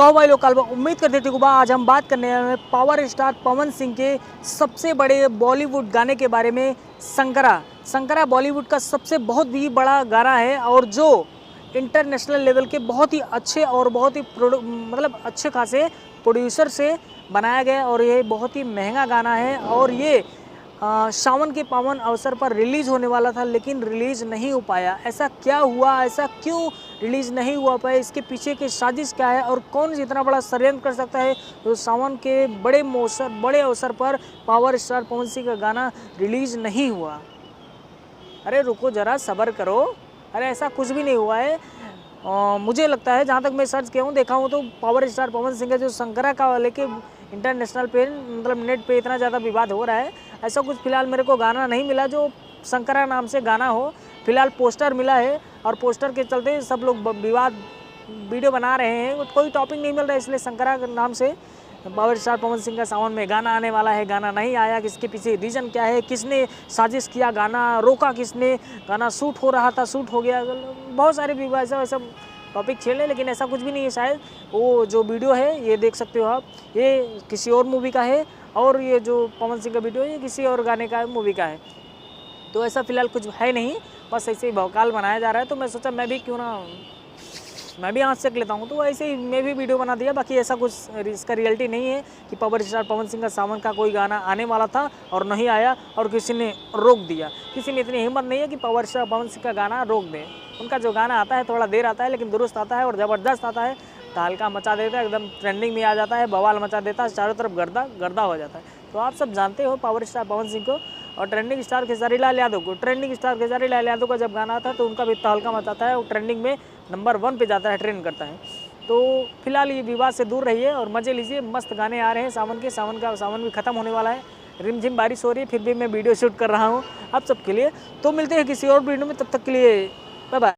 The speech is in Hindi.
तो भाई लोग उम्मीद करते थे कि आज हम बात करने वाले हैं पावर स्टार पवन सिंह के सबसे बड़े बॉलीवुड गाने के बारे में। संकरा बॉलीवुड का सबसे बहुत भी बड़ा गाना है और जो इंटरनेशनल लेवल के बहुत ही अच्छे और बहुत ही मतलब अच्छे खासे प्रोड्यूसर से बनाया गया और ये बहुत ही महंगा गाना है और ये सावन के पावन अवसर पर रिलीज़ होने वाला था लेकिन रिलीज़ नहीं हो पाया। ऐसा क्या हुआ, ऐसा क्यों रिलीज़ नहीं हुआ पाया, इसके पीछे की साजिश क्या है और कौन इतना बड़ा षड्यंत्र कर सकता है तो सावन के बड़े अवसर पर पावर स्टार पवन सिंह का गाना रिलीज़ नहीं हुआ। अरे रुको ज़रा, सब्र करो। अरे ऐसा कुछ भी नहीं हुआ है। मुझे लगता है, जहाँ तक मैं सर्च किया हूँ देखा हूँ तो पावर स्टार पवन सिंह का जो संकरा का लेके इंटरनेशनल पे मतलब नेट पे इतना ज़्यादा विवाद हो रहा है, ऐसा कुछ फिलहाल मेरे को गाना नहीं मिला जो संकरा नाम से गाना हो। फिलहाल पोस्टर मिला है और पोस्टर के चलते सब लोग विवाद वीडियो बना रहे हैं, कोई टॉपिक नहीं मिल रहा है, इसलिए संकरा के नाम से पावर स्टार पवन सिंह का सावन में गाना आने वाला है। गाना नहीं आया, किसके पीछे रीज़न क्या है, किसने साजिश किया, गाना रोका किसने, गाना शूट हो रहा था शूट हो गया, बहुत सारे विवाद ऐसा टॉपिक छेड़ ले, लेकिन ऐसा कुछ भी नहीं है। शायद वो जो वीडियो है ये देख सकते हो आप, ये किसी और मूवी का है और ये जो पवन सिंह का वीडियो है ये किसी और गाने का मूवी का है। तो ऐसा फिलहाल कुछ है नहीं, बस ऐसे ही भौकाल बनाया जा रहा है। तो मैं सोचा मैं भी क्यों ना मैं भी आँच सेक लेता हूँ, तो ऐसे ही मैं भी वीडियो बना दिया। बाकी ऐसा कुछ इसका रियलिटी नहीं है कि पावर स्टार पवन सिंह का सावन का कोई गाना आने वाला था और नहीं आया और किसी ने रोक दिया। किसी में इतनी हिम्मत नहीं है कि पावर स्टार पवन सिंह का गाना रोक दें। उनका जो गाना आता है थोड़ा देर आता है लेकिन दुरुस्त आता है और ज़बरदस्त आता है, तहलका मचा देता है, एकदम ट्रेंडिंग में आ जाता है, बवाल मचा देता है, चारों तरफ गर्दा हो जाता है। तो आप सब जानते हो पावर स्टार पवन सिंह को और ट्रेंडिंग स्टार खेसारी लाल यादव को। ट्रेंडिंग स्टार खेसारी लाल यादव का जब गाना आता है तो उनका भी तहलका मचाता है और ट्रेंडिंग में नंबर 1 पे जाता है, ट्रेंड करता है। तो फिलहाल ये विवाद से दूर रहिए और मज़े लीजिए। मस्त गाने आ रहे हैं सावन के। सावन भी ख़त्म होने वाला है, रिमझिम बारिश हो रही है, फिर भी मैं वीडियो शूट कर रहा हूँ आप सबके लिए। तो मिलते हैं किसी और वीडियो में, तब तक के लिए बाय बाय।